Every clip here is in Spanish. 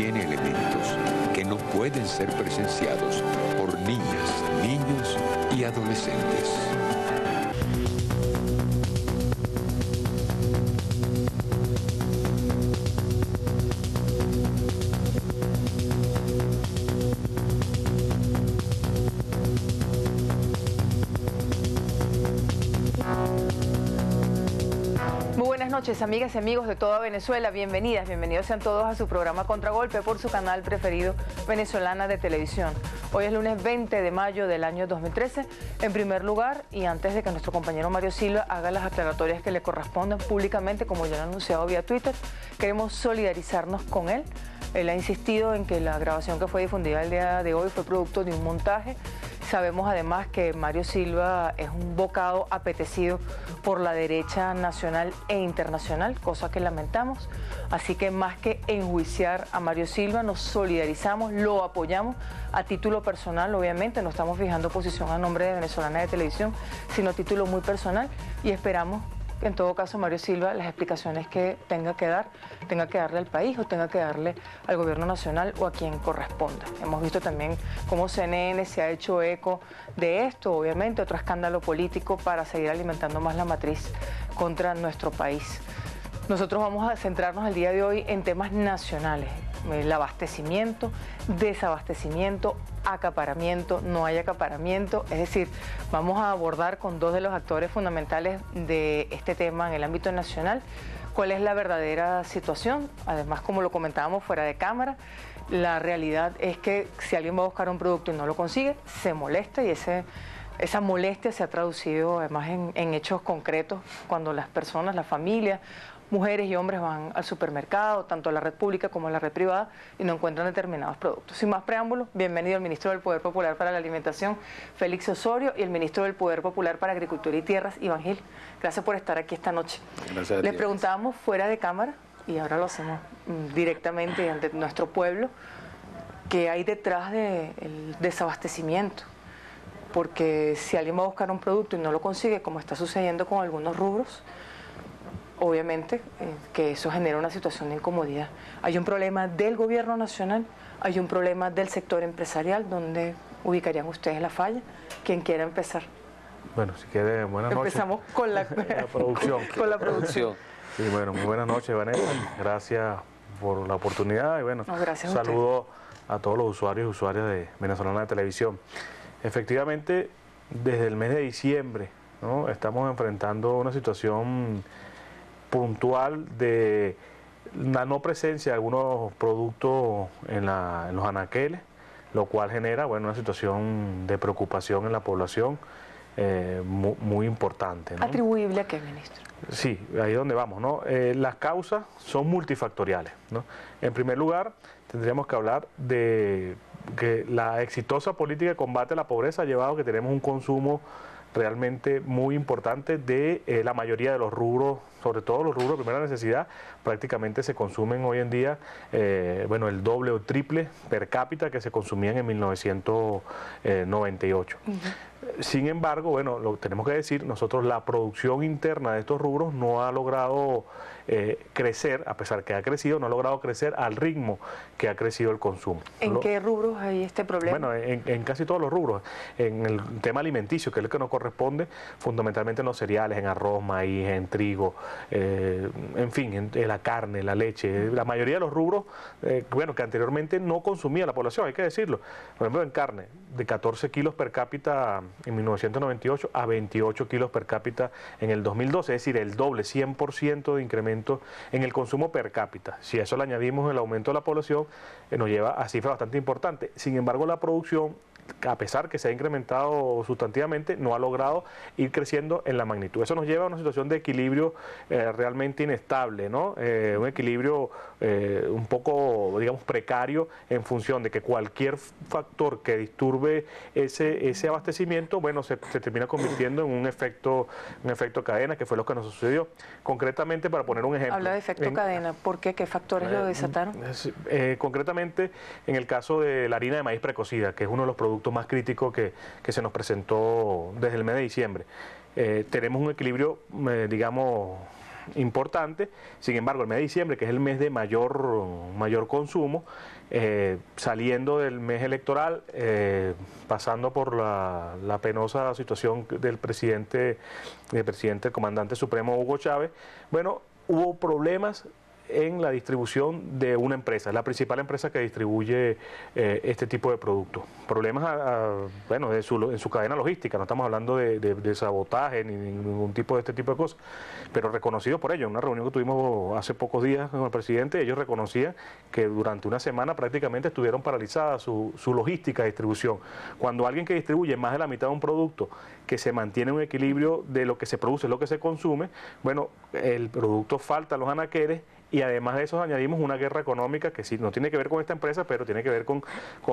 contiene elementos que no pueden ser presenciados por niñas, niños y adolescentes. Buenas noches, amigas y amigos de toda Venezuela, bienvenidas, bienvenidos sean todos a su programa Contragolpe por su canal preferido Venezolana de Televisión. Hoy es lunes 20 de mayo del año 2013. En primer lugar, y antes de que nuestro compañero Mario Silva haga las aclaratorias que le corresponden públicamente, como ya lo ha anunciado vía Twitter, queremos solidarizarnos con él. Él ha insistido en que la grabación que fue difundida el día de hoy fue producto de un montaje. Sabemos además que Mario Silva es un bocado apetecido por la derecha nacional e internacional, cosa que lamentamos. Así que más que enjuiciar a Mario Silva, nos solidarizamos, lo apoyamos a título personal, obviamente. No estamos fijando posición a nombre de Venezolana de Televisión, sino a título muy personal, y esperamos en todo caso Mario Silva las explicaciones que tenga que darle al país o tenga que darle al gobierno nacional o a quien corresponda. Hemos visto también cómo CNN se ha hecho eco de esto, obviamente otro escándalo político para seguir alimentando más la matriz contra nuestro país. Nosotros vamos a centrarnos el día de hoy en temas nacionales: el abastecimiento, desabastecimiento, acaparamiento, no hay acaparamiento. Es decir, vamos a abordar con dos de los actores fundamentales de este tema en el ámbito nacional cuál es la verdadera situación. Además, como lo comentábamos fuera de cámara, la realidad es que si alguien va a buscar un producto y no lo consigue, se molesta, y esa molestia se ha traducido además en hechos concretos cuando las personas, las familias, mujeres y hombres van al supermercado, tanto a la red pública como a la red privada, y no encuentran determinados productos. Sin más preámbulos, bienvenido el ministro del Poder Popular para la Alimentación, Félix Osorio, y el ministro del Poder Popular para Agricultura y Tierras, Iván Gil. Gracias por estar aquí esta noche. Gracias a ti. Le preguntábamos fuera de cámara, y ahora lo hacemos directamente ante nuestro pueblo, qué hay detrás del desabastecimiento. Porque si alguien va a buscar un producto y no lo consigue, como está sucediendo con algunos rubros, obviamente que eso genera una situación de incomodidad. Hay un problema del gobierno nacional, hay un problema del sector empresarial. ¿Dónde ubicarían ustedes la falla? ¿Quién quiere empezar? Bueno, si quiere, buenas noches. Empezamos con la producción. Con la producción. Sí, bueno, muy buenas noches, Vanessa. Gracias por la oportunidad y bueno, gracias saludo a todos los usuarios y usuarias de Venezolana de Televisión. Efectivamente, desde el mes de diciembre, ¿no?, estamos enfrentando una situación puntual de la no presencia de algunos productos en los anaqueles, lo cual genera, bueno, una situación de preocupación en la población muy importante, ¿no? ¿Atribuible a qué, ministro? Sí, ahí es donde vamos, ¿no? Las causas son multifactoriales, ¿no? En primer lugar, tendríamos que hablar de que la exitosa política de combate a la pobreza ha llevado a que tenemos un consumo realmente muy importante de la mayoría de los rubros, sobre todo los rubros de primera necesidad. Prácticamente se consumen hoy en día, bueno, el doble o triple per cápita que se consumían en 1998. Sin embargo, bueno, lo tenemos que decir, nosotros la producción interna de estos rubros no ha logrado crecer, a pesar que ha crecido, no ha logrado crecer al ritmo que ha crecido el consumo. ¿En qué rubros hay este problema? Bueno, en casi todos los rubros. En el tema alimenticio, que es el que nos corresponde, fundamentalmente en los cereales, en arroz, maíz, en trigo, en fin, en la carne, la leche, la mayoría de los rubros, bueno, que anteriormente no consumía la población, hay que decirlo. Por ejemplo, en carne, de 14 kilos per cápita en 1998 a 28 kilos per cápita en el 2012, es decir, el doble, 100% de incremento en el consumo per cápita. Si a eso le añadimos el aumento de la población, nos lleva a cifras bastante importantes. Sin embargo, la producción, a pesar que se ha incrementado sustantivamente, no ha logrado ir creciendo en la magnitud. Eso nos lleva a una situación de equilibrio realmente inestable, ¿no? Un equilibrio un poco, digamos, precario, en función de que cualquier factor que disturbe ese abastecimiento, bueno, se termina convirtiendo en un efecto cadena, que fue lo que nos sucedió. Concretamente, para poner un ejemplo. Habla de efecto cadena, ¿por qué? ¿Qué factores lo desataron? Concretamente, en el caso de la harina de maíz precocida, que es uno de los productos más críticos que se nos presentó desde el mes de diciembre. Tenemos un equilibrio, digamos, importante. Sin embargo, el mes de diciembre, que es el mes de mayor consumo, saliendo del mes electoral, pasando por la penosa situación del presidente, el comandante supremo Hugo Chávez, bueno, hubo problemas en la distribución de una empresa, la principal empresa que distribuye este tipo de productos. Problemas bueno, en su cadena logística, no estamos hablando de sabotaje ni ningún tipo de este tipo de cosas, pero reconocido por ello. En una reunión que tuvimos hace pocos días con el presidente, ellos reconocían que durante una semana prácticamente estuvieron paralizadas su logística de distribución. Cuando alguien que distribuye más de la mitad de un producto, que se mantiene un equilibrio de lo que se produce, lo que se consume, bueno, el producto falta a los anaqueles. Y además de eso añadimos una guerra económica que sí no tiene que ver con esta empresa, pero tiene que ver con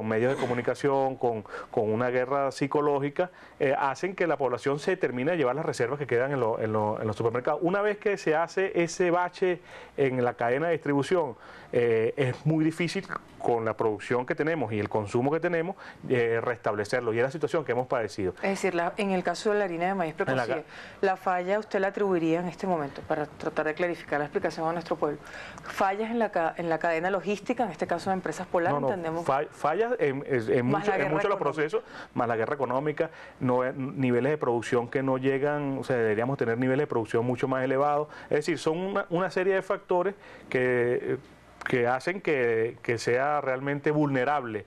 medios de comunicación, con una guerra psicológica, hacen que la población se termine de llevar las reservas que quedan en los supermercados. Una vez que se hace ese bache en la cadena de distribución, es muy difícil con la producción que tenemos y el consumo que tenemos, restablecerlo. Y es la situación que hemos padecido. Es decir, en el caso de la harina de maíz precocida, la falla usted la atribuiría en este momento, para tratar de clarificar la explicación a nuestro pueblo. Fallas en la cadena logística, en este caso de Empresas Polar, entendemos. Fallas en muchos de los procesos, más la guerra económica, niveles de producción que no llegan, o sea, deberíamos tener niveles de producción mucho más elevados. Es decir, son una serie de factores que hacen que sea realmente vulnerable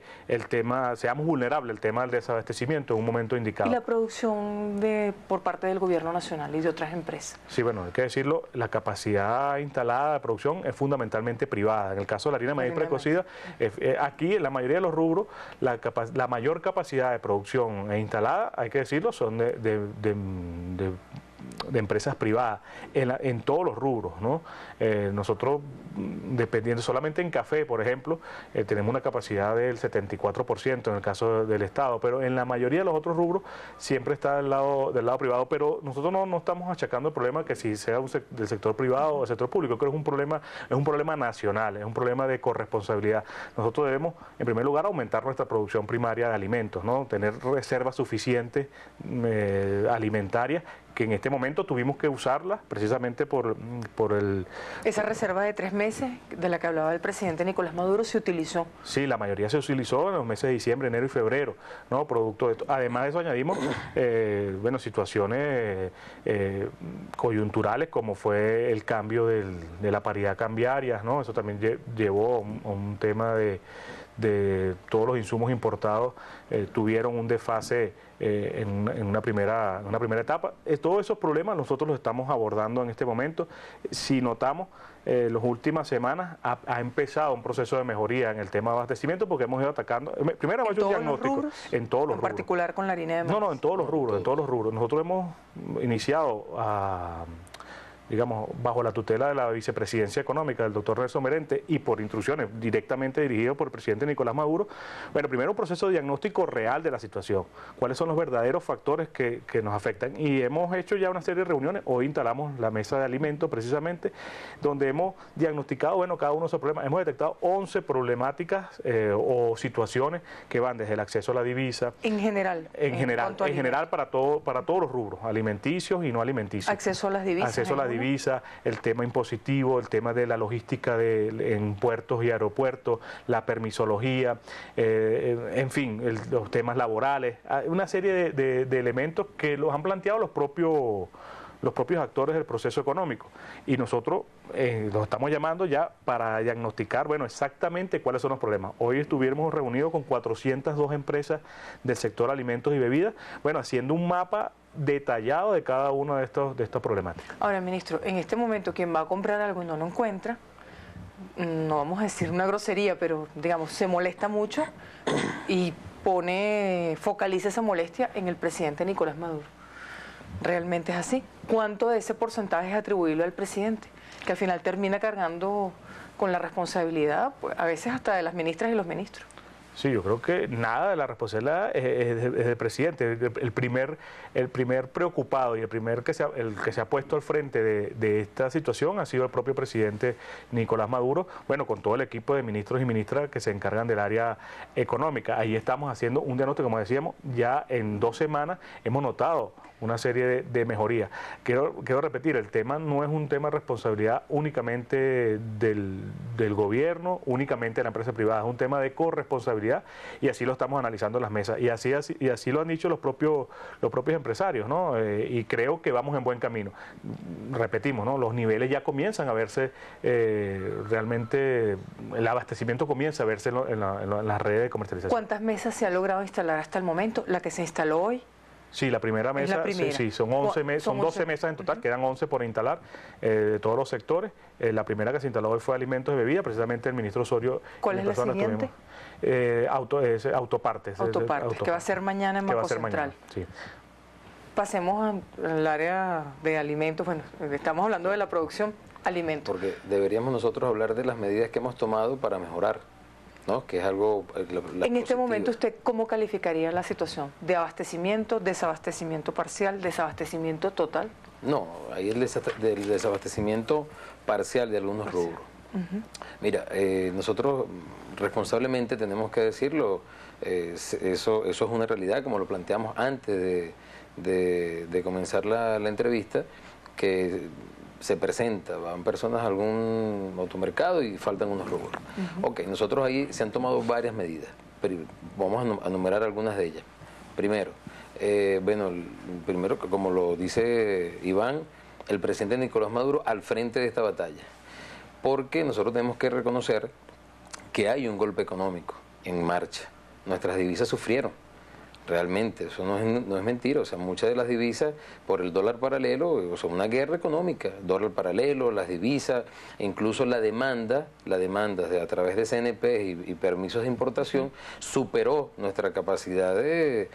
seamos vulnerables el tema del desabastecimiento en un momento indicado. ¿Y la producción por parte del gobierno nacional y de otras empresas? Sí, bueno, hay que decirlo, la capacidad instalada de producción es fundamentalmente privada. En el caso de la harina de maíz precocida, aquí en la mayoría de los rubros, la mayor capacidad de producción instalada, hay que decirlo, son de empresas privadas, en todos los rubros, ¿no? Nosotros, dependiendo solamente en café, por ejemplo, tenemos una capacidad del 74% en el caso del Estado, pero en la mayoría de los otros rubros siempre está del lado privado, pero nosotros no estamos achacando el problema que si sea del sector privado o del sector público. Creo que es un problema nacional, es un problema de corresponsabilidad. Nosotros debemos, en primer lugar, aumentar nuestra producción primaria de alimentos, ¿no? Tener reservas suficientes alimentarias, que en este momento tuvimos que usarlas precisamente por el... Esa reserva de 3 meses de la que hablaba el presidente Nicolás Maduro se utilizó. Sí, la mayoría se utilizó en los meses de diciembre, enero y febrero, ¿no? Producto de esto. Además de eso añadimos bueno, situaciones coyunturales, como fue el cambio de la paridad cambiaria, ¿no? Eso también llevó a un tema de todos los insumos importados tuvieron un desfase en una primera etapa. Todos esos problemas nosotros los estamos abordando en este momento. Si notamos, las últimas semanas ha empezado un proceso de mejoría en el tema de abastecimiento, porque hemos ido atacando. Primero hemos hecho un diagnóstico en todos los rubros. ¿En particular con la harina de maíz? No, en todos los rubros, Nosotros hemos iniciado digamos, bajo la tutela de la vicepresidencia económica del doctor Nelson Merente y por instrucciones directamente dirigidas por el presidente Nicolás Maduro, bueno, primero un proceso de diagnóstico real de la situación, cuáles son los verdaderos factores que nos afectan, y hemos hecho ya una serie de reuniones. Hoy instalamos la mesa de alimentos precisamente, donde hemos diagnosticado, bueno, cada uno de esos problemas. Hemos detectado 11 problemáticas o situaciones que van desde el acceso a la divisa. En general para todos los rubros, alimenticios y no alimenticios. Acceso a las divisas. El tema impositivo, el tema de la logística en puertos y aeropuertos, la permisología, en fin, los temas laborales, una serie de elementos que los han planteado los propios actores del proceso económico, y nosotros los estamos llamando ya para diagnosticar, bueno, exactamente cuáles son los problemas. Hoy estuvimos reunidos con 402 empresas del sector alimentos y bebidas, bueno, haciendo un mapa detallado de cada uno de estas problemáticas. Ahora, ministro, en este momento quien va a comprar algo y no lo encuentra, no vamos a decir una grosería, pero digamos, se molesta mucho y focaliza esa molestia en el presidente Nicolás Maduro. ¿Realmente es así? ¿Cuánto de ese porcentaje es atribuible al presidente, que al final termina cargando con la responsabilidad, pues, a veces hasta de las ministras y los ministros? Sí, yo creo que nada de la responsabilidad es del presidente. El primer preocupado y el que se ha puesto al frente de esta situación ha sido el propio presidente Nicolás Maduro, bueno, con todo el equipo de ministros y ministras que se encargan del área económica. Ahí estamos haciendo un diagnóstico, como decíamos, ya en 2 semanas hemos notado una serie de mejorías. Quiero repetir, el tema no es un tema de responsabilidad únicamente del gobierno, únicamente de la empresa privada, es un tema de corresponsabilidad y así lo estamos analizando en las mesas y así lo han dicho los propios empresarios, ¿no? Y creo que vamos en buen camino. Repetimos, ¿no? Los niveles ya comienzan a verse, realmente el abastecimiento comienza a verse en las redes de comercialización. ¿Cuántas mesas se ha logrado instalar hasta el momento? ¿La que se instaló hoy? Sí, la primera mesa, sí, son 12 mesas en total, quedan 11 por instalar de todos los sectores. La primera que se instaló hoy fue alimentos y bebidas, precisamente el ministro Osorio. ¿Cuál es la siguiente? Autopartes. Autopartes, que va a ser mañana en Banco Central. Sí. Pasemos al área de alimentos. Bueno, estamos hablando de la producción, alimentos. Porque deberíamos nosotros hablar de las medidas que hemos tomado para mejorar, ¿no? Que es algo en este momento, ¿usted cómo calificaría la situación? ¿De abastecimiento, desabastecimiento parcial, desabastecimiento total? No, ahí el desabastecimiento parcial de algunos rubros. Mira, nosotros responsablemente tenemos que decirlo, eso es una realidad, como lo planteamos antes de comenzar la entrevista, que se presenta, van personas a algún automercado y faltan unos rubros. Ok, nosotros ahí se han tomado varias medidas, pero vamos a enumerar algunas de ellas. Primero, primero, como lo dice Iván, el presidente Nicolás Maduro al frente de esta batalla, porque nosotros tenemos que reconocer que hay un golpe económico en marcha. Nuestras divisas sufrieron. Realmente, eso no es mentira, o sea, muchas de las divisas por el dólar paralelo, o sea, una guerra económica, dólar paralelo, las divisas, e incluso la demanda a través de CNP y permisos de importación superó nuestra capacidad de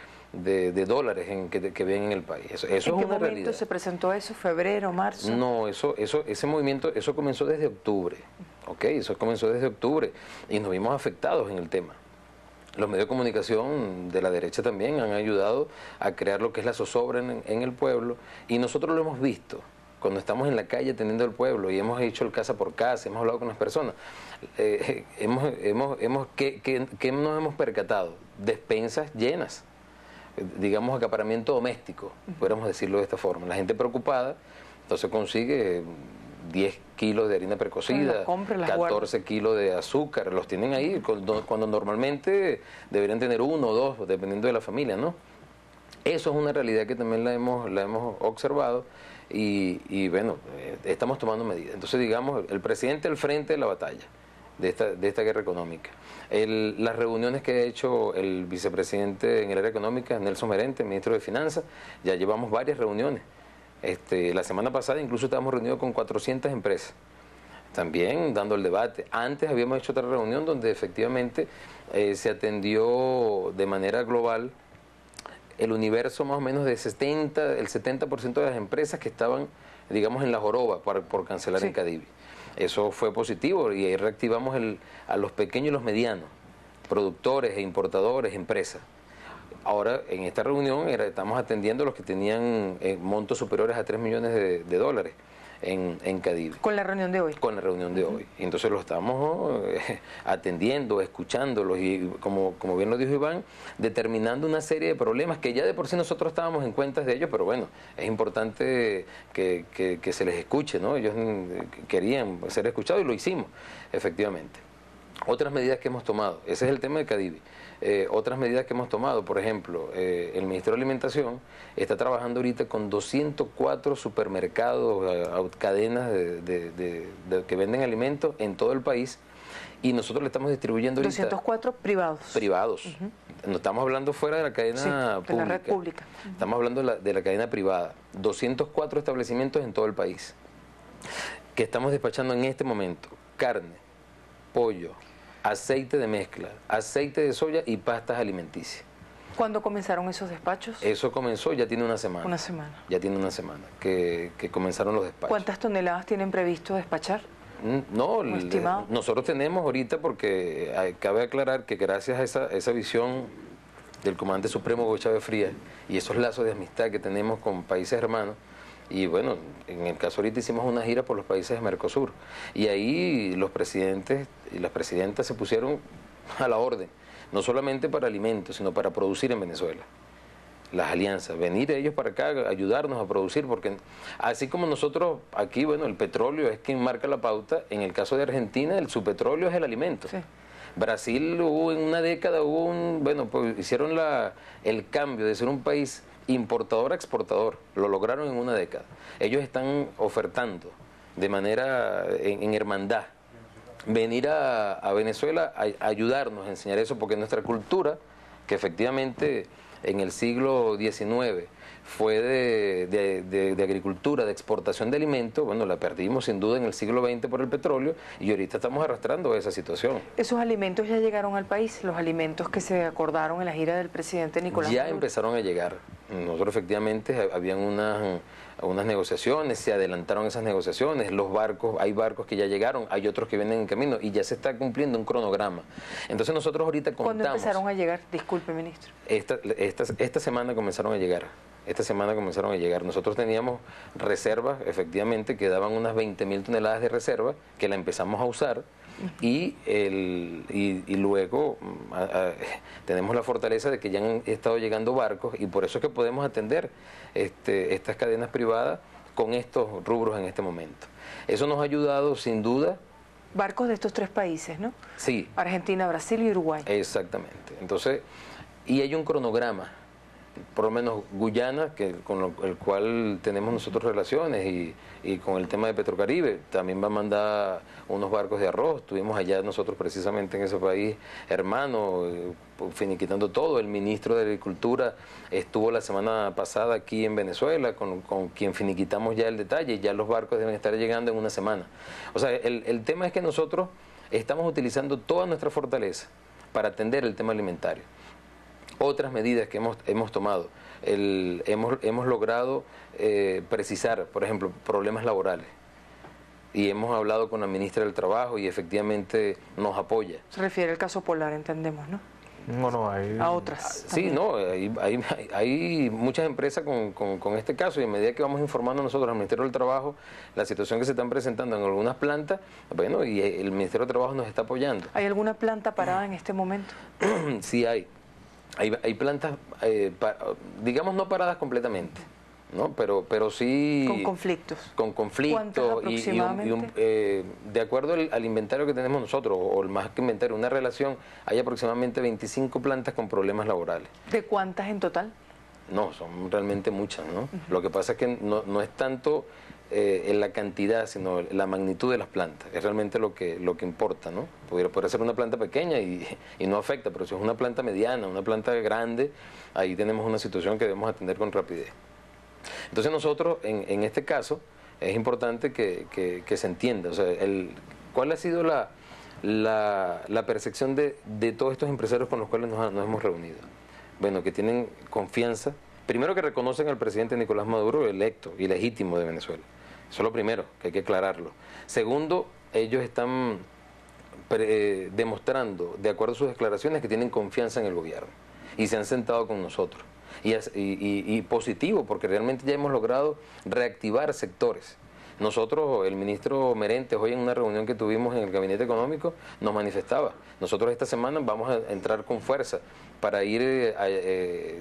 dólares que ven en el país. Eso es una realidad. ¿En qué momento se presentó eso? ¿Febrero, marzo? No, ese movimiento, eso comenzó desde octubre, ¿ok? Eso comenzó desde octubre y nos vimos afectados en el tema. Los medios de comunicación de la derecha también han ayudado a crear lo que es la zozobra en el pueblo y nosotros lo hemos visto cuando estamos en la calle atendiendo al pueblo y hemos hecho el casa por casa, hemos hablado con las personas. ¿Qué nos hemos percatado? Despensas llenas, digamos acaparamiento doméstico, podríamos decirlo de esta forma. La gente preocupada, entonces consigue 10 kilos de harina precocida, 14 kilos de azúcar, los tienen ahí cuando normalmente deberían tener 1 o 2, dependiendo de la familia, ¿no? Eso es una realidad que también la hemos observado y bueno, estamos tomando medidas. Entonces, digamos, el presidente al frente de la batalla de esta guerra económica. Las reuniones que ha hecho el vicepresidente en el área económica, Nelson Merente, ministro de Finanzas, ya llevamos varias reuniones. La semana pasada incluso estábamos reunidos con 400 empresas, también dando el debate. Antes habíamos hecho otra reunión donde efectivamente se atendió de manera global el universo más o menos de el 70% de las empresas que estaban, digamos, en la joroba por cancelar en Cadivi. Eso fue positivo y ahí reactivamos a los pequeños y los medianos, productores e importadores, empresas. Ahora, en esta reunión estamos atendiendo a los que tenían montos superiores a 3 millones de dólares en Cadivi. ¿Con la reunión de hoy? Con la reunión de hoy. Y entonces lo estamos atendiendo, escuchándolos y, como bien lo dijo Iván, determinando una serie de problemas que ya de por sí nosotros estábamos en cuenta de ellos, pero bueno, es importante que se les escuche, ¿no? Ellos querían ser escuchados y lo hicimos, efectivamente. Otras medidas que hemos tomado, ese es el tema de Cadivi. Otras medidas que hemos tomado, por ejemplo, el Ministerio de Alimentación está trabajando ahorita con 204 supermercados, cadenas que venden alimentos en todo el país y nosotros le estamos distribuyendo ahorita... 204 privados. Privados. No estamos hablando fuera de la cadena pública. De la red pública. Estamos hablando de la cadena privada. 204 establecimientos en todo el país que estamos despachando en este momento carne, pollo, aceite de mezcla, aceite de soya y pastas alimenticias. ¿Cuándo comenzaron esos despachos? Eso comenzó, ya tiene una semana. Una semana. Ya tiene una semana que comenzaron los despachos. ¿Cuántas toneladas tienen previsto despachar? No, estimado. nosotros tenemos ahorita, porque cabe aclarar que gracias a esa visión del comandante supremo Hugo Chávez Frías y esos lazos de amistad que tenemos con países hermanos, y bueno, en el caso ahorita hicimos una gira por los países de Mercosur, y ahí los presidentes y las presidentas se pusieron a la orden, no solamente para alimentos, sino para producir en Venezuela. Las alianzas, venir ellos para acá, ayudarnos a producir, porque así como nosotros aquí, bueno, el petróleo es quien marca la pauta, en el caso de Argentina su petróleo es el alimento. Sí. Brasil hubo en una década, pues hicieron el cambio de ser un país importador a exportador, lo lograron en una década. Ellos están ofertando de manera, en hermandad, venir a Venezuela a ayudarnos a enseñar eso, porque nuestra cultura, que efectivamente en el siglo XIX fue de agricultura, de exportación de alimentos, bueno, la perdimos sin duda en el siglo XX por el petróleo y ahorita estamos arrastrando esa situación. ¿Esos alimentos ya llegaron al país? ¿Los alimentos que se acordaron en la gira del presidente Nicolás Maduro? Ya empezaron a llegar. Nosotros efectivamente habían unas negociaciones, se adelantaron esas negociaciones, los barcos, hay barcos que ya llegaron, hay otros que vienen en camino y ya se está cumpliendo un cronograma. Entonces nosotros ahorita contamos... ¿Cuándo empezaron a llegar? Disculpe, ministro. Esta semana comenzaron a llegar. Esta semana comenzaron a llegar. Nosotros teníamos reservas, efectivamente, que daban unas 20.000 toneladas de reserva, que la empezamos a usar, y luego tenemos la fortaleza de que ya han estado llegando barcos, y por eso es que podemos atender estas cadenas privadas con estos rubros en este momento. Eso nos ha ayudado, sin duda. Barcos de estos 3 países, ¿no? Sí. Argentina, Brasil y Uruguay. Exactamente. Entonces, y hay un cronograma, por lo menos Guyana, con el cual tenemos nosotros relaciones, y con el tema de Petrocaribe, también va a mandar unos barcos de arroz. Estuvimos allá nosotros precisamente en ese país hermano, finiquitando todo. El ministro de Agricultura estuvo la semana pasada aquí en Venezuela, con quien finiquitamos ya el detalle, y ya los barcos deben estar llegando en una semana. O sea, el tema es que nosotros estamos utilizando toda nuestra fortaleza para atender el tema alimentario. Otras medidas que hemos tomado, hemos logrado precisar, por ejemplo, problemas laborales, y hemos hablado con la ministra del Trabajo y efectivamente nos apoya. Se refiere al caso Polar, entendemos, ¿no? No, hay... A otras. Sí, no, hay muchas empresas con este caso, y a medida que vamos informando nosotros al Ministerio del Trabajo la situación que se están presentando en algunas plantas, bueno, y el Ministerio del Trabajo nos está apoyando. ¿Hay alguna planta parada en este momento? Sí hay. Hay plantas, digamos, no paradas completamente, ¿no? Pero sí... Con conflictos. Con conflictos. ¿Cuántas aproximadamente? De acuerdo al inventario que tenemos nosotros, o más que inventario, una relación, hay aproximadamente 25 plantas con problemas laborales. ¿De cuántas en total? No, son realmente muchas, ¿no? Lo que pasa es que no es tanto en la cantidad, sino la magnitud de las plantas. Es realmente lo que importa, ¿no? Puede ser una planta pequeña y no afecta, pero si es una planta mediana, una planta grande, ahí tenemos una situación que debemos atender con rapidez. Entonces nosotros, en este caso, es importante que se entienda, o sea, cuál ha sido la percepción de todos estos empresarios con los cuales nos hemos reunido. Bueno, que tienen confianza, primero que reconocen al presidente Nicolás Maduro electo y legítimo de Venezuela. Eso es lo primero, que hay que aclararlo. Segundo, ellos están demostrando, de acuerdo a sus declaraciones, que tienen confianza en el gobierno y se han sentado con nosotros. Y positivo, porque realmente ya hemos logrado reactivar sectores. Nosotros, el ministro Merentes, hoy en una reunión que tuvimos en el Gabinete Económico, nos manifestaba. Nosotros esta semana vamos a entrar con fuerza para ir,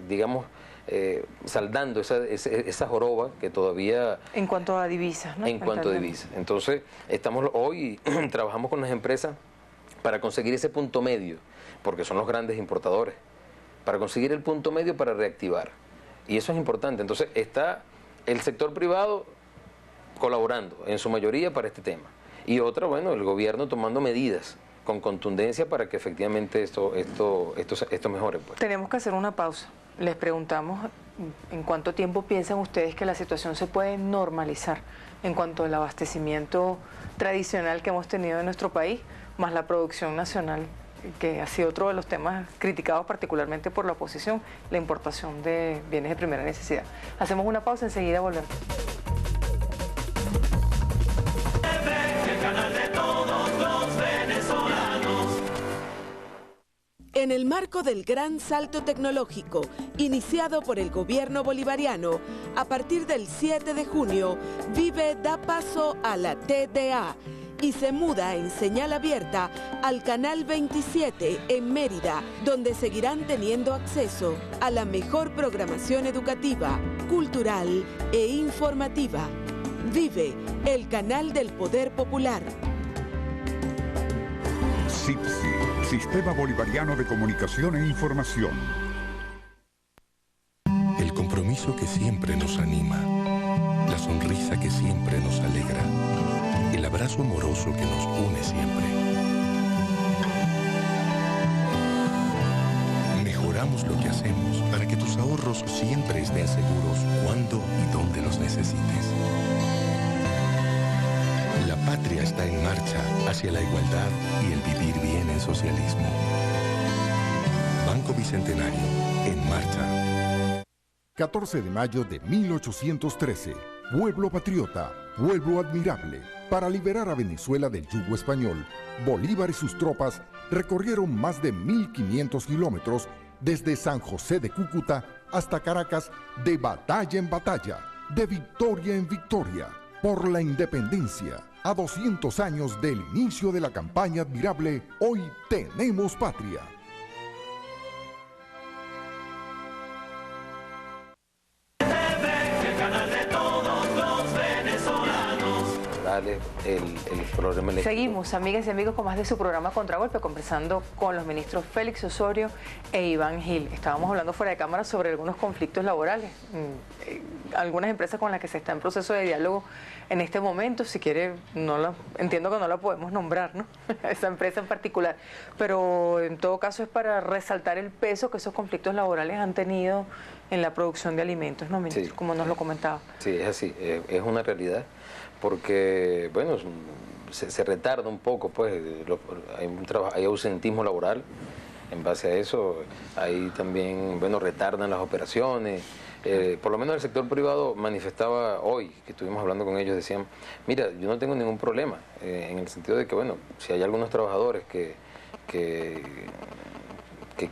digamos, saldando esa joroba que todavía... En cuanto a divisas, ¿no? En cuanto a divisas. Entonces, hoy trabajamos con las empresas para conseguir ese punto medio, porque son los grandes importadores, para conseguir el punto medio para reactivar. Y eso es importante. Entonces, está el sector privado colaborando, en su mayoría, para este tema. Y otra, bueno, el gobierno tomando medidas con contundencia para que efectivamente esto mejore. Pues. Tenemos que hacer una pausa. Les preguntamos en cuánto tiempo piensan ustedes que la situación se puede normalizar en cuanto al abastecimiento tradicional que hemos tenido en nuestro país, más la producción nacional, que ha sido otro de los temas criticados particularmente por la oposición, la importación de bienes de primera necesidad. Hacemos una pausa, enseguida volvemos. En el marco del gran salto tecnológico iniciado por el gobierno bolivariano, a partir del 7 de junio, Vive da paso a la TDA y se muda en señal abierta al Canal 27 en Mérida, donde seguirán teniendo acceso a la mejor programación educativa, cultural e informativa. Vive, el canal del poder popular. SIPSI, Sistema Bolivariano de Comunicación e Información. El compromiso que siempre nos anima, la sonrisa que siempre nos alegra, el abrazo amoroso que nos une siempre. Mejoramos lo que hacemos para que tus ahorros siempre estén seguros cuando y donde los necesites. La patria está en marcha hacia la igualdad y el vivir bien en socialismo. Banco Bicentenario, en marcha. 14 de mayo de 1813. Pueblo patriota, pueblo admirable. Para liberar a Venezuela del yugo español, Bolívar y sus tropas recorrieron más de 1.500 kilómetros desde San José de Cúcuta hasta Caracas, de batalla en batalla, de victoria en victoria, por la independencia. A 200 años del inicio de la campaña admirable, hoy tenemos patria. El problema eléctrico. Seguimos, amigas y amigos, con más de su programa Contragolpe, conversando con los ministros Félix Osorio e Iván Gil. Estábamos hablando fuera de cámara sobre algunos conflictos laborales, algunas empresas con las que se está en proceso de diálogo en este momento. Si quiere, entiendo que no la podemos nombrar, ¿no? Esa empresa en particular, pero en todo caso es para resaltar el peso que esos conflictos laborales han tenido en la producción de alimentos, ¿no, ministro? Sí. Como nos lo comentaba. Sí, es así, es una realidad. Porque, bueno, se retarda un poco, pues, hay ausentismo laboral, en base a eso, ahí también, bueno, retardan las operaciones, por lo menos el sector privado manifestaba hoy, que estuvimos hablando con ellos, decían, mira, yo no tengo ningún problema, en el sentido de que, bueno, si hay algunos trabajadores que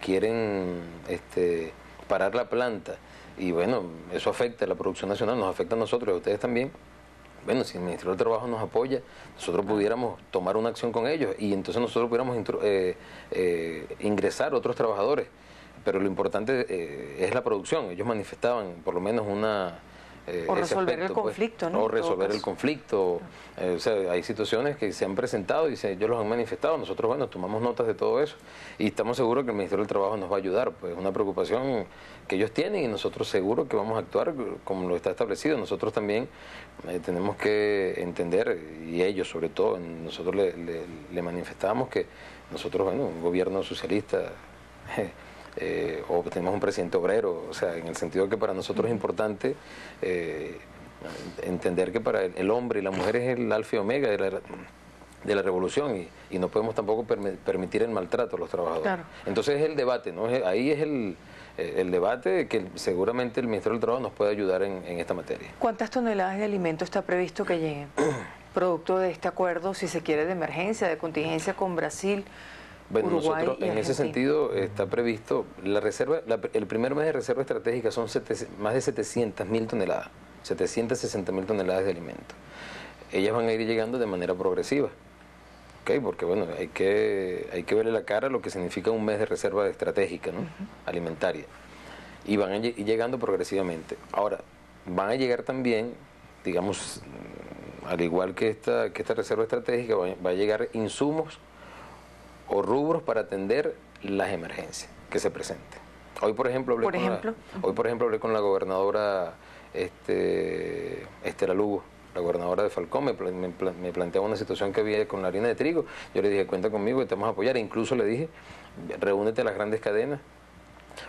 quieren parar la planta, y bueno, eso afecta a la producción nacional, nos afecta a nosotros y a ustedes también. Bueno, si el Ministerio del Trabajo nos apoya, nosotros pudiéramos tomar una acción con ellos y entonces nosotros pudiéramos ingresar otros trabajadores. Pero lo importante es la producción. Ellos manifestaban por lo menos una... o resolver el conflicto, ¿no? O resolver el conflicto. O sea, hay situaciones que se han presentado y ellos los han manifestado. Nosotros, bueno, tomamos notas de todo eso y estamos seguros que el Ministerio del Trabajo nos va a ayudar. Pues es una preocupación que ellos tienen y nosotros seguros que vamos a actuar como lo está establecido. Nosotros también tenemos que entender, y ellos sobre todo, nosotros le manifestamos que nosotros, bueno, un gobierno socialista... o tenemos un presidente obrero, o sea, en el sentido que para nosotros es importante entender que para el hombre y la mujer es el alfa y omega de la revolución y no podemos tampoco permitir el maltrato a los trabajadores. Claro. Entonces es el debate, ¿no? Ahí es el debate que seguramente el Ministerio del Trabajo nos puede ayudar en esta materia. ¿Cuántas toneladas de alimento está previsto que lleguen? Producto de este acuerdo, si se quiere, de emergencia, de contingencia con Brasil, bueno, Uruguay nosotros en ese sentido está previsto, la reserva, el primer mes de reserva estratégica son más de 700.000 toneladas, 760.000 toneladas de alimento. Ellas van a ir llegando de manera progresiva, ¿okay? Porque bueno, hay que verle la cara a lo que significa un mes de reserva estratégica, ¿no? Alimentaria, y van a ir llegando progresivamente. Ahora, van a llegar también, digamos, al igual que esta reserva estratégica, va a llegar insumos o rubros para atender las emergencias que se presenten. Hoy, por ejemplo, hablé con la gobernadora Estela Lugo, la gobernadora de Falcón, me planteaba una situación que había con la harina de trigo. Yo le dije, cuenta conmigo y te vamos a apoyar. E incluso le dije, reúnete a las grandes cadenas,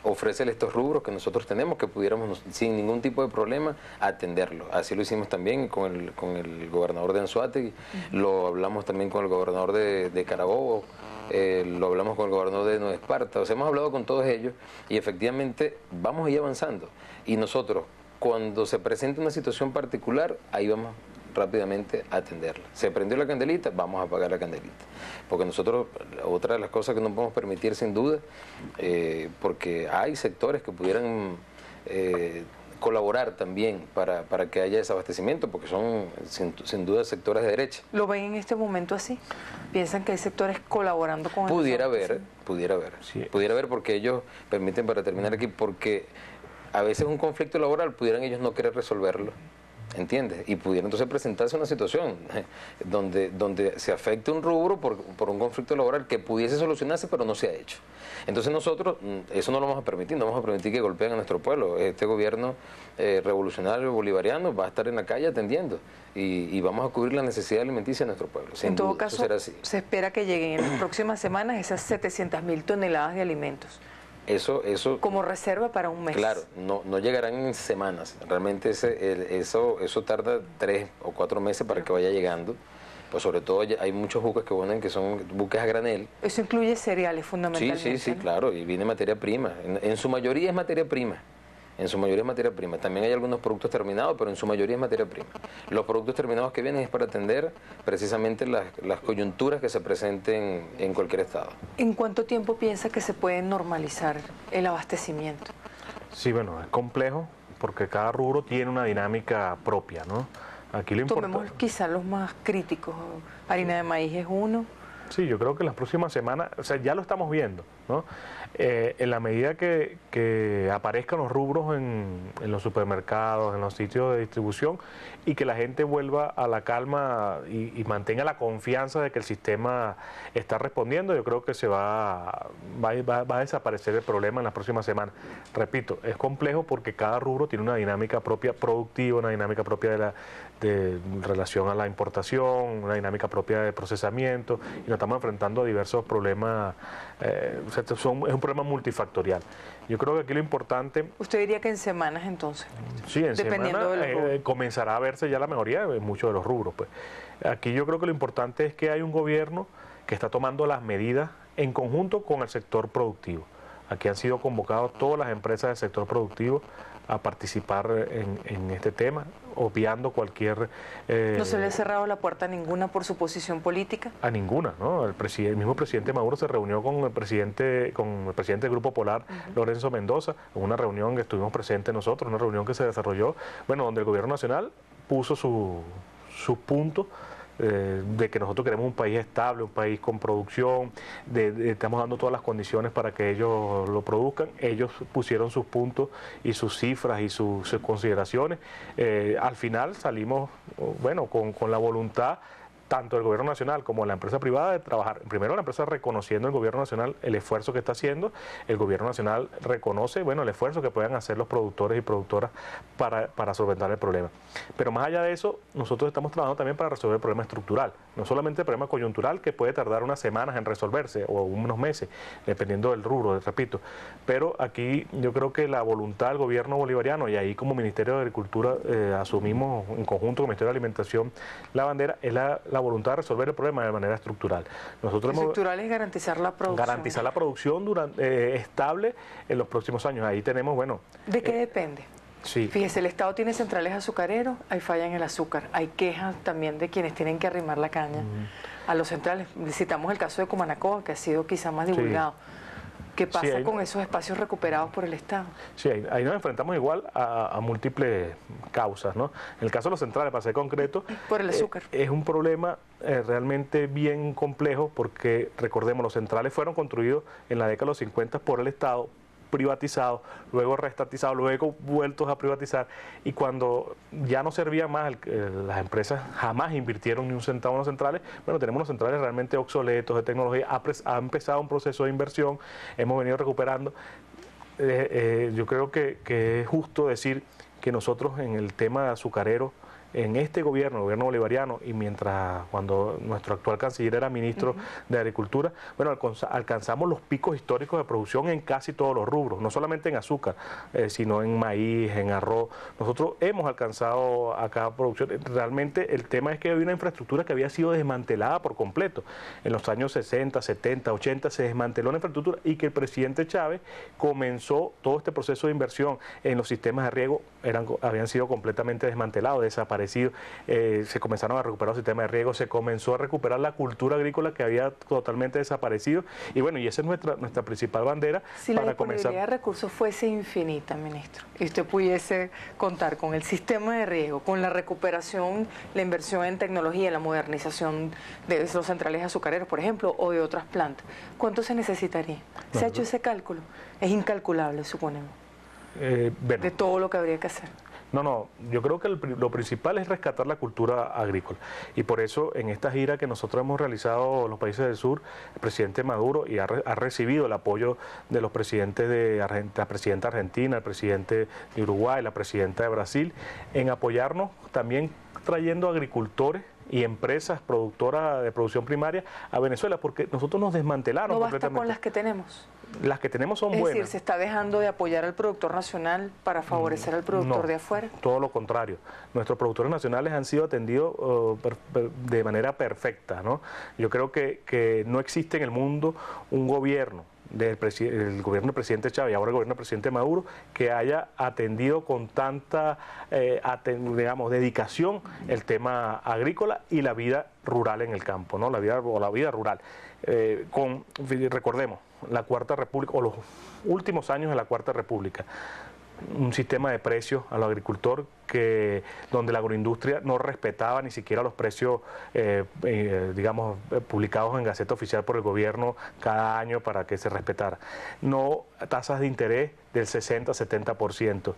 ofrécele estos rubros que nosotros tenemos, que pudiéramos sin ningún tipo de problema atenderlo. Así lo hicimos también con el gobernador de Anzoátegui, lo hablamos también con el gobernador de Carabobo, lo hablamos con el gobernador de Nueva Esparta. O sea, hemos hablado con todos ellos y efectivamente vamos a ir avanzando. Y nosotros, cuando se presente una situación particular, ahí vamos rápidamente a atenderla. Se prendió la candelita, vamos a apagar la candelita. Porque nosotros, otra de las cosas que no podemos permitir sin duda, porque hay sectores que pudieran colaborar también para que haya desabastecimiento, porque son sin duda sectores de derecha. ¿Lo ven en este momento así? ¿Piensan que hay sectores colaborando con Pudiera haber, sí. Pudiera haber, porque ellos permiten, para terminar aquí, porque a veces un conflicto laboral pudieran ellos no querer resolverlo, ¿entiendes? Y pudiera entonces presentarse una situación donde se afecte un rubro por un conflicto laboral que pudiese solucionarse, pero no se ha hecho. Entonces nosotros eso no lo vamos a permitir, no vamos a permitir que golpeen a nuestro pueblo. Este gobierno revolucionario bolivariano va a estar en la calle atendiendo y vamos a cubrir la necesidad alimenticia de nuestro pueblo. En todo caso, se espera que lleguen en las próximas semanas esas 700.000 toneladas de alimentos. Eso como reserva para un mes. Claro, no llegarán en semanas. Realmente eso tarda 3 o 4 meses para que vaya llegando. Pues sobre todo hay muchos buques que son buques a granel. Eso incluye cereales fundamentalmente. Sí, ¿no? claro, y viene materia prima. En su mayoría es materia prima. En su mayoría es materia prima. También hay algunos productos terminados, pero en su mayoría es materia prima. Los productos terminados que vienen es para atender precisamente las coyunturas que se presenten en cualquier estado. ¿En cuánto tiempo piensa que se puede normalizar el abastecimiento? Sí, bueno, es complejo porque cada rubro tiene una dinámica propia, ¿no? Aquí lo Tomemos quizás los más críticos. Harina de maíz es uno. Sí, yo creo que en las próximas semanas, o sea, ya lo estamos viendo, ¿no? En la medida que aparezcan los rubros en los supermercados, en los sitios de distribución, y que la gente vuelva a la calma y mantenga la confianza de que el sistema está respondiendo, yo creo que va a desaparecer el problema en las próximas semanas. Repito, es complejo porque cada rubro tiene una dinámica propia productiva, una dinámica propia de relación a la importación, una dinámica propia de procesamiento, y nos estamos enfrentando a diversos problemas. Es un problema multifactorial. Yo creo que aquí lo importante... ¿Usted diría que en semanas entonces? Sí, en dependiendo semanas comenzará a verse ya la mejoría en muchos de los rubros. Pues. Aquí yo creo que lo importante es que hay un gobierno que está tomando las medidas en conjunto con el sector productivo. Aquí han sido convocados todas las empresas del sector productivo a participar en este tema, obviando cualquier... ¿No se le ha cerrado la puerta a ninguna por su posición política? A ninguna, ¿no? El mismo presidente Maduro se reunió con el presidente del Grupo Polar, Lorenzo Mendoza, en una reunión que estuvimos presentes nosotros, una reunión que se desarrolló, donde el gobierno nacional puso su punto de que nosotros queremos un país estable, un país con producción, estamos dando todas las condiciones para que ellos lo produzcan. Ellos pusieron sus puntos y sus cifras y sus consideraciones. Al final salimos, con la voluntad tanto el gobierno nacional como la empresa privada de trabajar. Primero la empresa reconociendo el gobierno nacional el esfuerzo que está haciendo, el gobierno nacional reconoce el esfuerzo que puedan hacer los productores y productoras para solventar el problema. Pero más allá de eso, nosotros estamos trabajando también para resolver el problema estructural, no solamente el problema coyuntural que puede tardar unas semanas en resolverse o unos meses, dependiendo del rubro, repito. Pero aquí yo creo que la voluntad del gobierno bolivariano, y ahí como Ministerio de Agricultura asumimos en conjunto con el Ministerio de Alimentación la bandera, es la voluntad de resolver el problema de manera estructural. Estructural es garantizar la producción. Garantizar la producción estable en los próximos años. Ahí tenemos, ¿De qué depende? Sí. Fíjese, el Estado tiene centrales azucareros, hay falla en el azúcar, hay quejas también de quienes tienen que arrimar la caña a los centrales. Citamos el caso de Cumanacoa, que ha sido quizá más divulgado. ¿Qué pasa con esos espacios recuperados por el Estado? Sí, ahí nos enfrentamos igual a múltiples causas, ¿no? En el caso de los centrales, para ser concreto, por el azúcar. Es un problema realmente bien complejo porque, recordemos, los centrales fueron construidos en la década de los 50 por el Estado, privatizados, luego restatizados, luego vueltos a privatizar, y cuando ya no servían más, las empresas jamás invirtieron ni un centavo en los centrales. Tenemos los centrales realmente obsoletos de tecnología, ha empezado un proceso de inversión, hemos venido recuperando. Yo creo que es justo decir que nosotros en el tema azucarero, en este gobierno, el gobierno bolivariano, y cuando nuestro actual canciller era ministro de Agricultura, alcanzamos los picos históricos de producción en casi todos los rubros, no solamente en azúcar, sino en maíz, en arroz. Nosotros hemos alcanzado acá producción. Realmente el tema es que había una infraestructura que había sido desmantelada por completo. En los años 60, 70, 80 se desmanteló la infraestructura y que el presidente Chávez comenzó todo este proceso de inversión en los sistemas de riego, habían sido completamente desmantelados, desaparecidos. desaparecido, se comenzaron a recuperar los sistemas de riego, se comenzó a recuperar la cultura agrícola que había totalmente desaparecido, y bueno, y esa es nuestra principal bandera. Si la disponibilidad de recursos fuese infinita, ministro, y usted pudiese contar con el sistema de riego, con la recuperación, la inversión en tecnología, la modernización de los centrales azucareros, por ejemplo, o de otras plantas, ¿cuánto se necesitaría? ¿Se ha hecho ese cálculo? Es incalculable, suponemos, de todo lo que habría que hacer. No, yo creo que lo principal es rescatar la cultura agrícola, y por eso en esta gira que nosotros hemos realizado en los países del sur, el presidente Maduro ha recibido el apoyo de los presidentes la presidenta argentina, el presidente de Uruguay, la presidenta de Brasil, en apoyarnos también trayendo agricultores y empresas productoras de producción primaria a Venezuela, porque nosotros nos desmantelaron completamente. ¿No basta con las que tenemos? Las que tenemos son buenas. Es decir, ¿se está dejando de apoyar al productor nacional para favorecer al productor de afuera? Todo lo contrario. Nuestros productores nacionales han sido atendidos de manera perfecta, ¿no? Yo creo que no existe en el mundo un gobierno, el gobierno del presidente Chávez y ahora el gobierno del presidente Maduro, que haya atendido con tanta dedicación el tema agrícola y la vida rural en el campo, ¿no? La vida rural. Recordemos, la Cuarta República, o los últimos años de la Cuarta República, un sistema de precios a los agricultores donde la agroindustria no respetaba ni siquiera los precios, publicados en Gaceta Oficial por el gobierno cada año para que se respetara. No tasas de interés del 60-70%.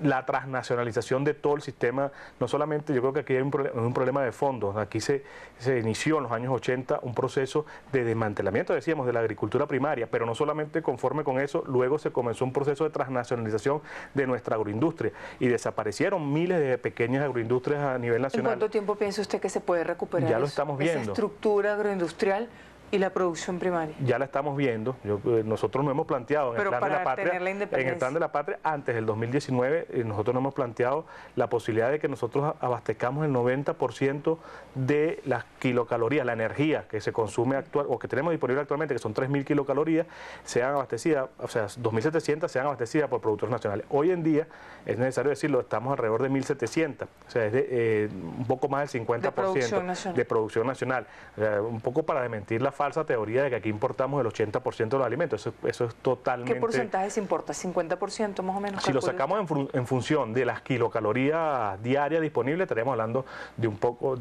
La transnacionalización de todo el sistema, no solamente, yo creo que aquí hay un problema de fondo. Aquí se inició en los años 80 un proceso de desmantelamiento, decíamos, de la agricultura primaria, pero no solamente conforme con eso, luego se comenzó un proceso de transnacionalización de nuestra agroindustria y desaparecieron miles de pequeñas agroindustrias a nivel nacional. ¿En cuánto tiempo piensa usted que se puede recuperar Ya lo estamos viendo. esa estructura agroindustrial y la producción primaria? Ya la estamos viendo. Nosotros nos hemos planteado en el plan de la patria, antes del 2019, nosotros nos hemos planteado la posibilidad de que nosotros abastezcamos el 90% de las kilocalorías, la energía que se consume o que tenemos disponible actualmente, que son 3.000 kilocalorías, sean abastecidas, o sea, 2.700 sean abastecidas por productores nacionales. Hoy en día, es necesario decirlo, estamos alrededor de 1.700, o sea, es un poco más del 50% de producción nacional. O sea, un poco para desmentir la falsa teoría de que aquí importamos el 80% de los alimentos. Eso es totalmente... ¿Qué porcentaje se importa? ¿50% más o menos? Si lo sacamos en función de las kilocalorías diarias disponibles, estaríamos hablando de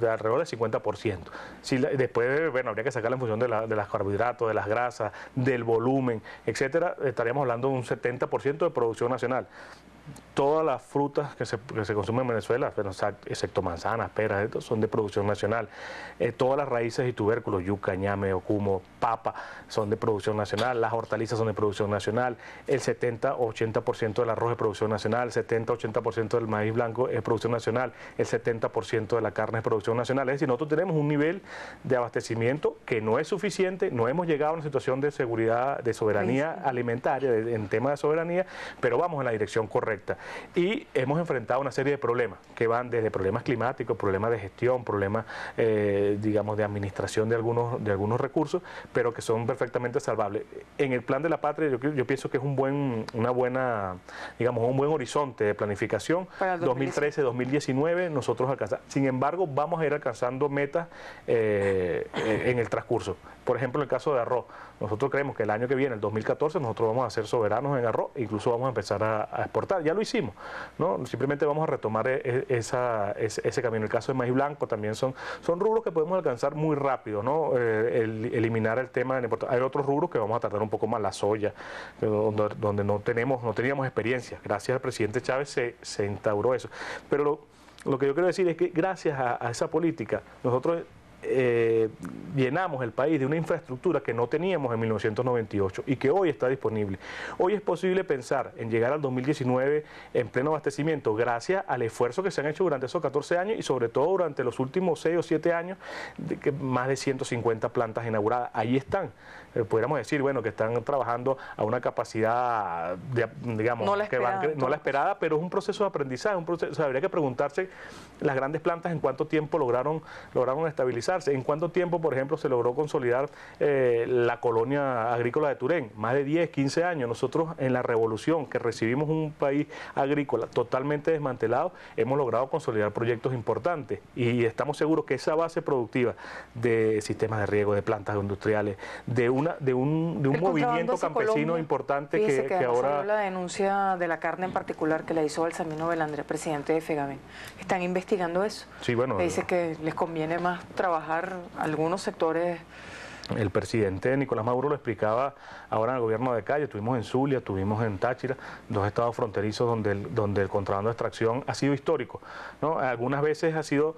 alrededor del 50%. Después, habría que sacarla en función de los carbohidratos, de las grasas, del volumen, etcétera, estaríamos hablando de un 70% de producción nacional. Todas las frutas que se consumen en Venezuela, excepto manzanas, peras, son de producción nacional. Todas las raíces y tubérculos, yuca, ñame, ocumo, papa, son de producción nacional. Las hortalizas son de producción nacional. El 70-80% del arroz es producción nacional. El 70-80% del maíz blanco es producción nacional. El 70% de la carne es producción nacional. Es decir, nosotros tenemos un nivel de abastecimiento que no es suficiente. No hemos llegado a una situación de seguridad, de soberanía alimentaria, en tema de soberanía, pero vamos en la dirección correcta. Y hemos enfrentado una serie de problemas que van desde problemas climáticos, problemas de gestión, problemas, de administración de algunos recursos, pero que son perfectamente salvables. En el plan de la patria yo pienso que es un buen horizonte de planificación. 2013-2019 nosotros alcanzamos. Sin embargo, vamos a ir alcanzando metas en el transcurso. Por ejemplo, en el caso de arroz, nosotros creemos que el año que viene, el 2014, nosotros vamos a ser soberanos en arroz, incluso vamos a empezar a exportar. Ya lo hicimos, ¿no? Simplemente vamos a retomar ese camino. En el caso de maíz blanco también son rubros que podemos alcanzar muy rápido, ¿no? Eliminar el tema de importación. Hay otros rubros que vamos a tardar un poco más, la soya, donde no teníamos experiencia. Gracias al presidente Chávez se instauró eso. Pero lo que yo quiero decir es que gracias a esa política, nosotros llenamos el país de una infraestructura que no teníamos en 1998 y que hoy está disponible. Hoy es posible pensar en llegar al 2019 en pleno abastecimiento gracias al esfuerzo que se han hecho durante esos 14 años y sobre todo durante los últimos 6 o 7 años, más de 150 plantas inauguradas. Ahí están. pudiéramos decir, bueno, que están trabajando a una capacidad, digamos, no la esperada, no la esperada, pero es un proceso de aprendizaje, un proceso, o sea, habría que preguntarse las grandes plantas en cuánto tiempo lograron estabilizarse, en cuánto tiempo, por ejemplo, se logró consolidar la colonia agrícola de Turén, más de 10, 15 años. Nosotros en la revolución que recibimos un país agrícola totalmente desmantelado, hemos logrado consolidar proyectos importantes y estamos seguros que esa base productiva de sistemas de riego, de plantas industriales, de un movimiento campesino importante que ahora... la denuncia de la carne en particular que le hizo Balsamino Belandre, presidente de FEGABEN. ¿Están investigando eso? Sí, bueno... Le dice que les conviene más trabajar algunos sectores... El presidente Nicolás Maduro lo explicaba ahora en el gobierno de Calle, estuvimos en Zulia, estuvimos en Táchira, dos estados fronterizos donde el contrabando de extracción ha sido histórico, ¿no? Algunas veces ha sido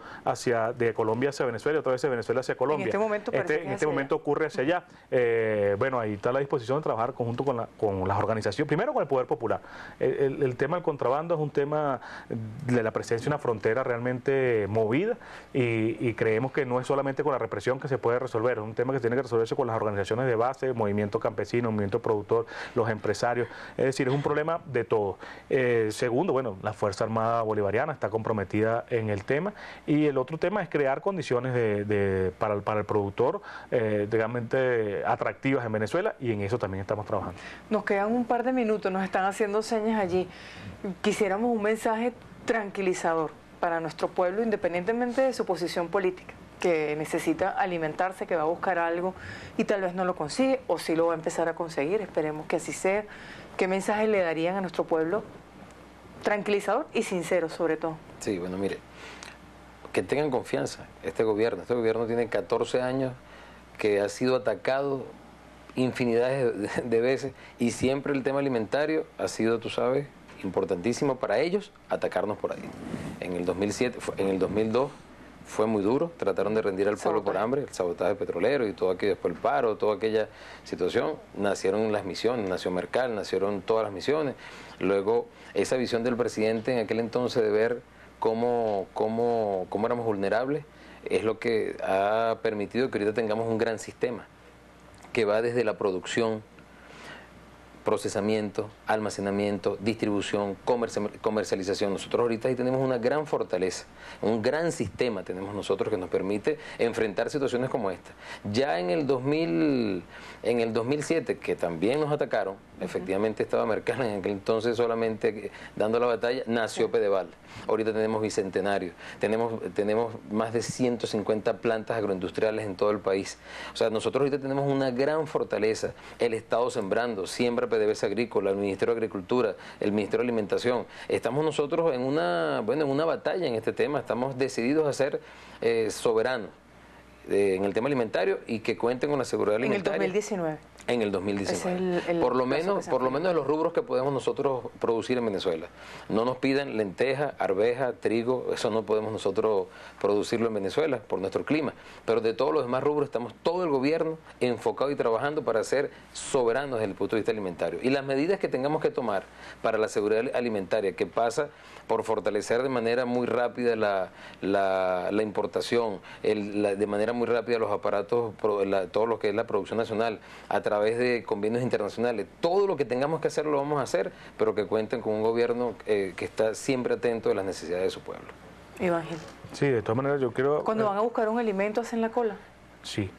de Colombia hacia Venezuela, otras veces de Venezuela hacia Colombia. En este momento ocurre hacia allá. Bueno, ahí está la disposición de trabajar conjunto con las organizaciones, primero con el Poder Popular. El tema del contrabando es un tema de la presencia de una frontera realmente movida y creemos que no es solamente con la represión que se puede resolver, es un tema que tiene que resolverse con las organizaciones de base, movimiento campesino, movimiento productor, los empresarios, es decir, es un problema de todos. Segundo, bueno, la Fuerza Armada Bolivariana está comprometida en el tema y el otro tema es crear condiciones para el productor realmente atractivas en Venezuela y en eso también estamos trabajando. Nos quedan un par de minutos, nos están haciendo señas allí. Quisiéramos un mensaje tranquilizador para nuestro pueblo, independientemente de su posición política, que necesita alimentarse, que va a buscar algo y tal vez no lo consigue o sí lo va a empezar a conseguir, esperemos que así sea. ¿Qué mensaje le darían a nuestro pueblo? Tranquilizador y sincero sobre todo. Sí, bueno, mire, que tengan confianza. Este gobierno tiene 14 años que ha sido atacado infinidad de veces y siempre el tema alimentario ha sido, tú sabes, importantísimo para ellos atacarnos por ahí. En el 2007, en el 2002 fue muy duro, trataron de rendir al pueblo por hambre, el sabotaje petrolero y todo aquello, después el paro, toda aquella situación, nacieron las misiones, nació Mercal, nacieron todas las misiones, luego esa visión del presidente en aquel entonces de ver cómo éramos vulnerables, es lo que ha permitido que ahorita tengamos un gran sistema, que va desde la producción, procesamiento, almacenamiento, distribución, comercialización. Nosotros ahorita ahí tenemos una gran fortaleza, un gran sistema tenemos nosotros que nos permite enfrentar situaciones como esta. Ya en el 2007, que también nos atacaron, efectivamente estaba Mercal en aquel entonces solamente dando la batalla, nació Pedeval. Ahorita tenemos Bicentenario, tenemos más de 150 plantas agroindustriales en todo el país. O sea, nosotros ahorita tenemos una gran fortaleza, el Estado sembrando, siembra PDVSA Agrícola, el Ministerio de Agricultura, el Ministerio de Alimentación. Estamos nosotros en una batalla en este tema, estamos decididos a ser soberanos en el tema alimentario y que cuenten con la seguridad alimentaria. En el 2019. En el 2019. Por lo menos de los rubros que podemos nosotros producir en Venezuela. No nos pidan lenteja, arveja, trigo, eso no podemos nosotros producirlo en Venezuela por nuestro clima. Pero de todos los demás rubros estamos todo el gobierno enfocado y trabajando para ser soberanos desde el punto de vista alimentario. Y las medidas que tengamos que tomar para la seguridad alimentaria, que pasa por fortalecer de manera muy rápida la importación, de manera muy rápida los aparatos, todo lo que es la producción nacional, a través de convenios internacionales. Todo lo que tengamos que hacer lo vamos a hacer, pero que cuenten con un gobierno que está siempre atento de las necesidades de su pueblo. Iván Gil. Sí, de todas maneras yo quiero... Cuando van a buscar un alimento, ¿hacen la cola? Sí.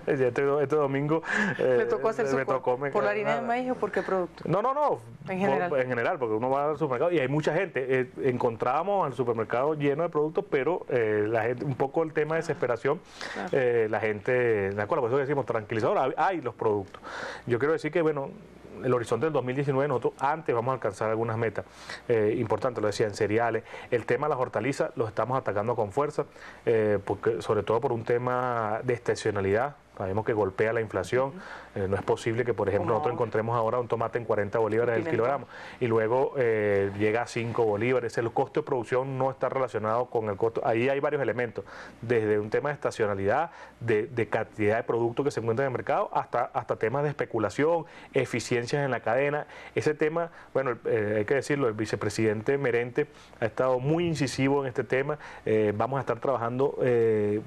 Este domingo ¿le tocó hacer su cola? ¿Por la harina de nada. maíz o por qué producto? No. En general. En general, porque uno va al supermercado y hay mucha gente. Encontrábamos al supermercado lleno de productos, pero la gente, un poco el tema de desesperación, claro. La gente, la cola, por eso decimos tranquilizador, hay los productos. Yo quiero decir que, bueno, el horizonte del 2019 nosotros antes vamos a alcanzar algunas metas importantes, lo decía, en cereales. El tema de las hortalizas los estamos atacando con fuerza, porque, sobre todo por un tema de estacionalidad. Sabemos que golpea la inflación, no es posible que, por ejemplo, nosotros encontremos ahora un tomate en 40 bolívares el kilogramo y luego llega a 5 bolívares. El costo de producción no está relacionado con el costo. Ahí hay varios elementos, desde un tema de estacionalidad, de cantidad de productos que se encuentran en el mercado, hasta temas de especulación, eficiencias en la cadena. Ese tema, bueno, hay que decirlo, el vicepresidente Merente ha estado muy incisivo en este tema. Vamos a estar trabajando,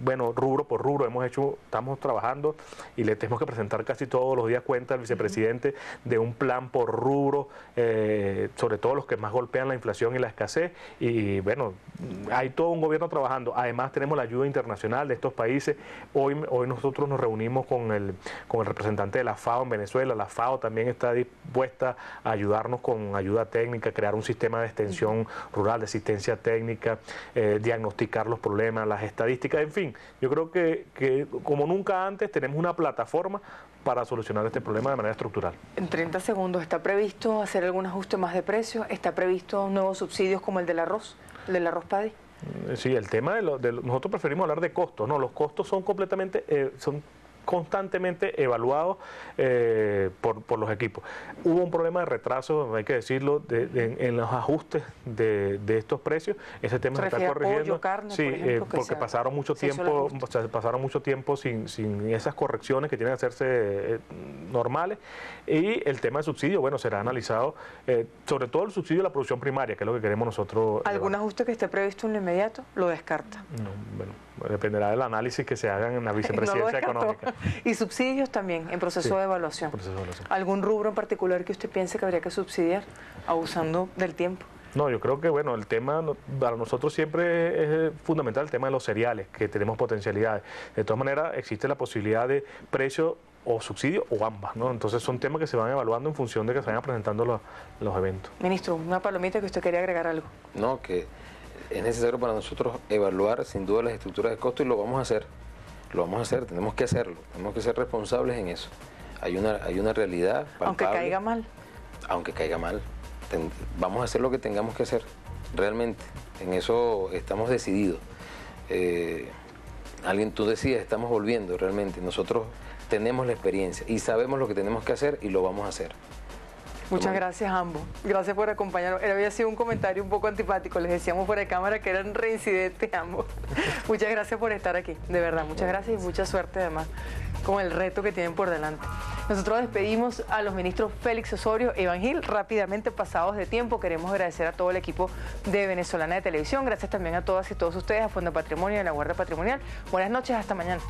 bueno, rubro por rubro, estamos trabajando hablando y le tenemos que presentar casi todos los días cuenta al vicepresidente de un plan por rubro, sobre todo los que más golpean la inflación y la escasez. Y bueno, hay todo un gobierno trabajando. Además tenemos la ayuda internacional de estos países. Hoy nosotros nos reunimos con el representante de la FAO en Venezuela. La FAO también está dispuesta a ayudarnos con ayuda técnica, crear un sistema de extensión rural, de asistencia técnica, diagnosticar los problemas, las estadísticas, en fin. Yo creo que como nunca antes tenemos una plataforma para solucionar este problema de manera estructural. En 30 segundos, ¿está previsto hacer algún ajuste más de precios? ¿Está previsto nuevos subsidios como el del arroz paddy? Sí, el tema nosotros preferimos hablar de costos, ¿no? Los costos son constantemente evaluados por los equipos. Hubo un problema de retraso, hay que decirlo, en los ajustes de estos precios. Ese tema se está corrigiendo. Pollo, carne, sí, por ejemplo, porque pasaron mucho tiempo sin esas correcciones que tienen que hacerse normales. Y el tema de subsidio, bueno, será analizado, sobre todo el subsidio de la producción primaria, que es lo que queremos nosotros. ¿Algún ajuste que esté previsto en lo inmediato? ¿Lo descarta? No, bueno, dependerá del análisis que se haga en la vicepresidencia económica. Y subsidios también, en proceso de evaluación. ¿Algún rubro en particular que usted piense que habría que subsidiar, abusando del tiempo? No, yo creo que bueno, el tema para nosotros siempre es fundamental el tema de los cereales, que tenemos potencialidades. De todas maneras, existe la posibilidad de precio o subsidio o ambas, ¿no? Entonces son temas que se van evaluando en función de que se vayan presentando los eventos. Ministro, una palomita que usted quería agregar algo. No, que es necesario para nosotros evaluar sin duda las estructuras de costo y lo vamos a hacer. Lo vamos a hacer, tenemos que hacerlo, tenemos que ser responsables en eso. Hay una realidad palpable. Aunque caiga mal. Aunque caiga mal. Vamos a hacer lo que tengamos que hacer, realmente. En eso estamos decididos. Tú decías, estamos volviendo realmente. Nosotros tenemos la experiencia y sabemos lo que tenemos que hacer y lo vamos a hacer. Muchas gracias a ambos. Gracias por acompañarnos. Había sido un comentario un poco antipático. Les decíamos fuera de cámara que eran reincidentes ambos. Muchas gracias por estar aquí. De verdad, muchas gracias y mucha suerte además con el reto que tienen por delante. Nosotros despedimos a los ministros Félix Osorio e Iván Gil rápidamente pasados de tiempo. Queremos agradecer a todo el equipo de Venezolana de Televisión. Gracias también a todas y todos ustedes, a Fondo Patrimonio y a la Guardia Patrimonial. Buenas noches, hasta mañana.